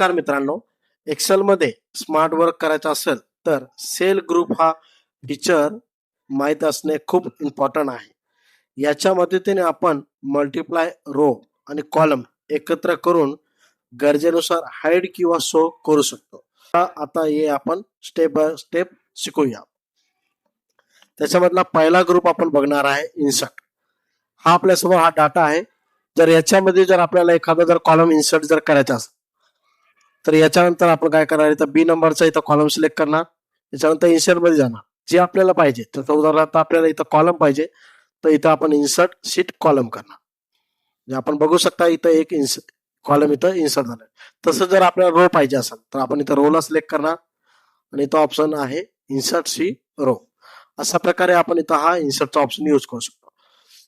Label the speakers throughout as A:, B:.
A: नमस्कार मित्रांनो, एक्सेल मध्ये स्मार्ट वर्क करायचं असेल तर सेल ग्रुप हा फीचर माहीत असणे खूप इम्पॉर्टंट आहे. याच्या मदतीने आपण मल्टिप्लाय रो आणि कॉलम एकत्र करून गरजेनुसार हाईड किंवा शो करू शकतो. आता हे आपण स्टेप बाय स्टेप शिकूया. त्याच्यामधला पहिला ग्रुप आपण बघणार आहे इन्सर्ट. हा आपल्यासमोर हा डाटा आहे. जर याच्यामध्ये जर आपल्याला एखादा जर कॉलम इन्सर्ट जर करायचा असेल तर याच्यानंतर आपण काय करणार, इथं बी नंबरचा इथं कॉलम सिलेक्ट करणार. याच्यानंतर इन्सर्ट मध्ये जाणार, जे आपल्याला पाहिजे. तर उदाहरणार्थ आपल्याला इथं कॉलम पाहिजे, तर इथं आपण इन्सर्ट शीट कॉलम करणार. जे आपण बघू शकता इथं एक कॉलम इथं इन्सर्ट झालं. तसं जर आपल्याला रो पाहिजे असेल तर आपण इथं रोला सिलेक्ट करणार आणि इथं ऑप्शन आहे इन्सर्ट सी रो. अशा प्रकारे आपण इथं हा इन्सर्टचा ऑप्शन यूज करू शकतो.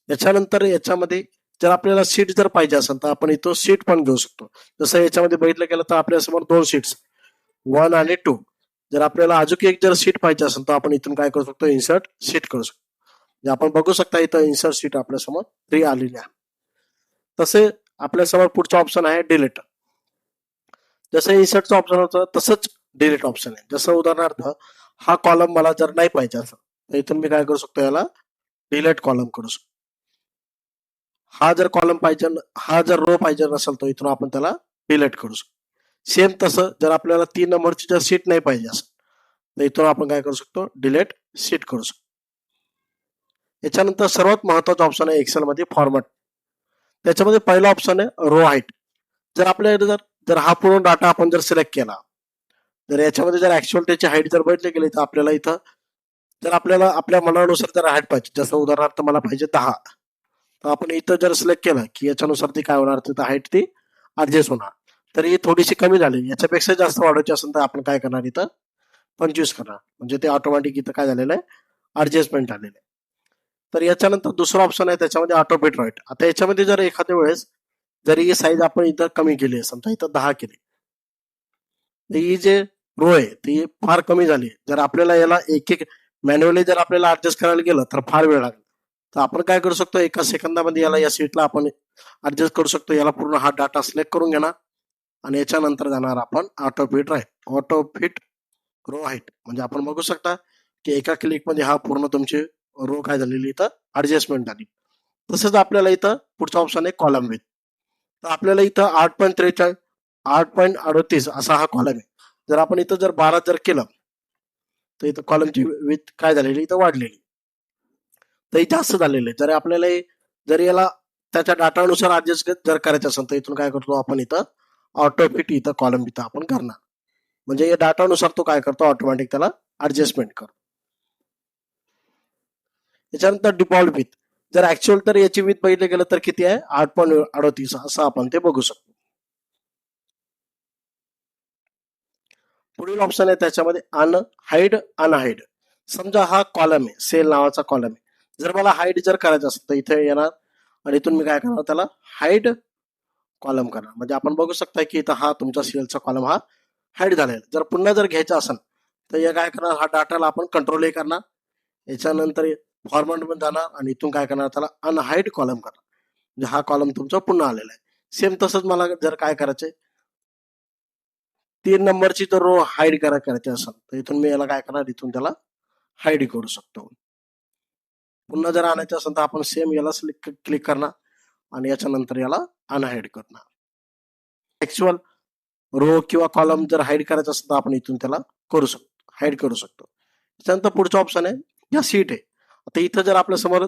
A: याच्यानंतर याच्यामध्ये जर आपल्याला सीट जर पाहिजे असेल तर आपण इथं सीट पण घेऊ शकतो. जसं याच्यामध्ये बघितलं गेलं तर आपल्यासमोर 2 सीट्स 1 आणि 2. जर आपल्याला अजून एक जर सीट पाहिजे असेल तर आपण इथून काय करू शकतो, इन्सर्ट सीट करू शकतो. आपण बघू शकता इथं इन्सर्ट सीट आपल्यासमोर 3 आलेली आहे. तसे आपल्यासमोर पुढचा ऑप्शन आहे डिलीट. जसं इन्सर्टचं ऑप्शन होतं तसंच डिलीट ऑप्शन आहे. जसं उदाहरणार्थ हा कॉलम मला जर नाही पाहिजे असेल तर इथून मी काय करू शकतो, याला डिलीट कॉलम करू शकतो. हा जर कॉलम पाहिजे, हा जर रो पाहिजे नसेल तर इथून आपण त्याला डिलीट करू शकतो. सेम तसं जर आपल्याला 3 नंबरची जर सीट नाही पाहिजे असेल तर इथून आपण काय करू शकतो, डिलीट सीट करू शकतो. याच्यानंतर सर्वात महत्वाचा ऑप्शन आहे एक्सेल मध्ये फॉर्मॅट. त्याच्यामध्ये पहिला ऑप्शन आहे रो हाईट. जर आपल्याला जर हा पूर्ण डाटा आपण जर सिलेक्ट केला, जर याच्यामध्ये जर ऍक्च्युअल त्याची हाईट जर बघितली गेली तर आपल्याला इथं जर आपल्याला आपल्या मनानुसार जर हाईट पाहिजे, जसं उदाहरणार्थ मला पाहिजे 10, तर आपण इथं जर सिलेक्ट केलं की याच्यानुसार ती काय होणार, तिथं हाईट ती ऍडजस्ट होणार. तर ही थोडीशी कमी झाली, याच्यापेक्षा जास्त वाढवायची असेल तर आपण काय करणार, इथं 25 करणार. म्हणजे ते ऑटोमॅटिक इथं काय झालेलं आहे, ऍडजस्टमेंट आलेलं आहे. तर याच्यानंतर दुसरा ऑप्शन आहे त्याच्यामध्ये ऑटो फिट राईट. आता याच्यामध्ये जर एखाद्या वेळेस जरी ही साईज आपण इथं कमी केली, समजा इथं 10 केली, तर ही जे रो आहे ती फार कमी झाली. जर आपल्याला याला एक एक मॅन्युअली जर आपल्याला ऍडजस्ट करायला गेलं तर फार वेळ लागेल. तर आपण काय करू शकतो, एका सेकंदामध्ये याला या सीटला आपण ऍडजस्ट करू शकतो. याला पूर्ण हा डाटा सिलेक्ट करून घेणार आणि याच्यानंतर जाणार आपण auto fit right, auto fit row height. म्हणजे आपण बघू शकता की एका क्लिक मध्ये हा पूर्ण तुमची रो काय झालेली इथं ऍडजस्टमेंट झाली. तसंच आपल्याला इथं पुढचा ऑप्शन आहे कॉलम विथ. तर आपल्याला इथं 8.43 8.38 असा हा कॉलम आहे. जर आपण इथं जर 12 जर केलं तर इथं कॉलमची विथ काय झालेली इथं वाढलेली, तर इथं असं झालेलं आहे. जर आपल्याला जर याला त्याच्या डाटानुसार ऍडजस्ट जर करायचं असेल तर इथून काय करतो आपण, इथं ऑटो फिट इथं कॉलम इथं आपण करणार. म्हणजे या डाटानुसार तो काय करतो, ऑटोमॅटिक त्याला ऍडजस्टमेंट करतो. त्याच्यानंतर डिफॉल्ट विथ. जर ऍक्च्युअल तर याची विथ बघितलं गेलं तर किती आहे, 8.38 असं आपण ते बघू शकतो. पुढील ऑप्शन आहे त्याच्यामध्ये हाईड अनहाईड. समजा हा कॉलम आहे, सेल नावाचा कॉलम आहे. जर मला हाईड जर करायचं असेल तर इथे येणार आणि इथून मी काय करणार, त्याला हाईड कॉलम करणार. म्हणजे आपण बघू शकता की इथं हा तुमचा सेलचा कॉलम हा हाईड झालेला. जर पुन्हा जर घ्यायचा असेल तर हे काय करणार, हा डाटाला आपण कंट्रोल ए करणार, याच्यानंतर फॉर्मॅट मध्ये जाणार आणि इथून काय करणार, त्याला अनहाईड कॉलम करणार. म्हणजे हा कॉलम तुमचा पुन्हा आलेला आहे. सेम तसंच मला जर काय करायचंय, 3 नंबरची तर रो हाईड करायची असेल तर इथून मी याला काय करणार, इथून त्याला हाईड करू शकतो. पुन्हा जर आणायचं असेल तर आपण सेम याला क्लिक करणार आणि याच्यानंतर याला अनहाईड करणार. ऍक्च्युअल रो किंवा कॉलम जर हाईड करायचं असेल तर आपण इथून त्याला करू शकतो, हाईड करू शकतो. त्याच्यानंतर पुढचा ऑप्शन आहे या सीट आहे. आता इथं जर आपल्या समोर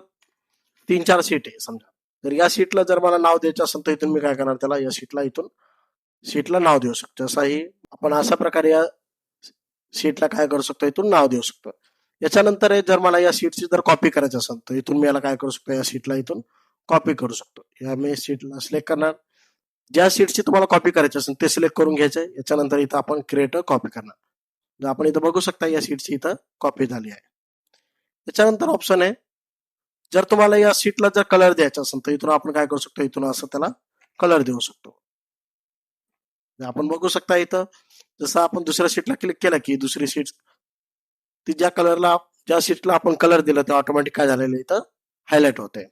A: 3-4 सीट आहे समजा, तर या सीटला जर मला नाव द्यायचं असेल तर इथून मी काय करणार, त्याला या सीटला इथून सीटला नाव देऊ शकतो. जसाही आपण अशा प्रकारे या सीटला काय करू शकतो, इथून नाव देऊ शकतो. याच्यानंतर जर मला या सीटची जर कॉपी करायची असेल तर इथून मी याला काय करू शकतो, या सीटला इथून कॉपी करू शकतो. या मी सीटला सिलेक्ट करणार, ज्या सीटची तुम्हाला कॉपी करायची असेल ते सिलेक्ट करून घ्यायचे. याच्यानंतर इथं आपण क्रिएट कॉपी करणार. जर आपण इथं बघू शकता या सीटची इथं कॉपी झाली आहे. त्याच्यानंतर ऑप्शन आहे, जर तुम्हाला या सीटला जर कलर द्यायचा असेल तर इथून आपण काय करू शकतो, इथून असं त्याला कलर देऊ शकतो. आपण बघू शकता इथं जसं आपण दुसऱ्या सीटला क्लिक केलं की दुसरी सीट ती ज्या सीटला आपण कलर दिला ते ऑटोमॅटिक काय झालेलं इथं हायलाइट होते.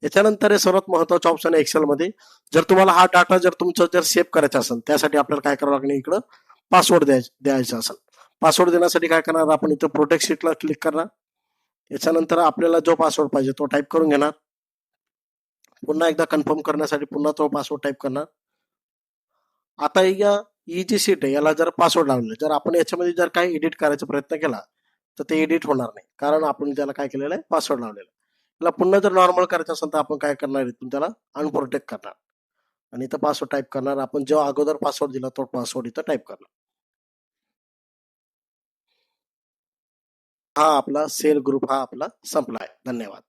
A: याच्यानंतर हे सर्वात महत्वाचं ऑप्शन आहे एक्सेल मध्ये. जर तुम्हाला हा डाटा जर तुमचा जर सेव्ह करायचा असेल त्यासाठी आपल्याला काय करावं लागणार, इकडं पासवर्ड द्यायचा असेल. पासवर्ड देण्यासाठी काय करणार, आपण इथं प्रोटेक्ट शीटला क्लिक करणार. याच्यानंतर आपल्याला जो पासवर्ड पाहिजे तो टाईप करून घेणार. पुन्हा एकदा कन्फर्म करण्यासाठी पुन्हा तो पासवर्ड टाईप करणार. आता ही जी शीट आहे याला जर पासवर्ड लावले, जर आपण याच्यामध्ये जर काही एडिट करायचा प्रयत्न केला तर ते एडिट होणार नाही, कारण आपण त्याला काय केलेलं आहे, पासवर्ड लावलेला. त्याला पुन्हा जर नॉर्मल करायचं असेल तर आपण काय करणार, इथून त्याला अनप्रोटेक्ट करणार आणि इथं पासवर्ड टाईप करणार. आपण जो अगोदर पासवर्ड दिला तो पासवर्ड इथं टाईप करणार. हा आपला सेल ग्रुप हा आपला संपला आहे. धन्यवाद.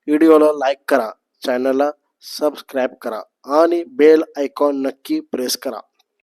A: व्हिडिओला लाईक करा, चॅनलला सबस्क्राईब करा आणि बेल आयकॉन नक्की प्रेस करा.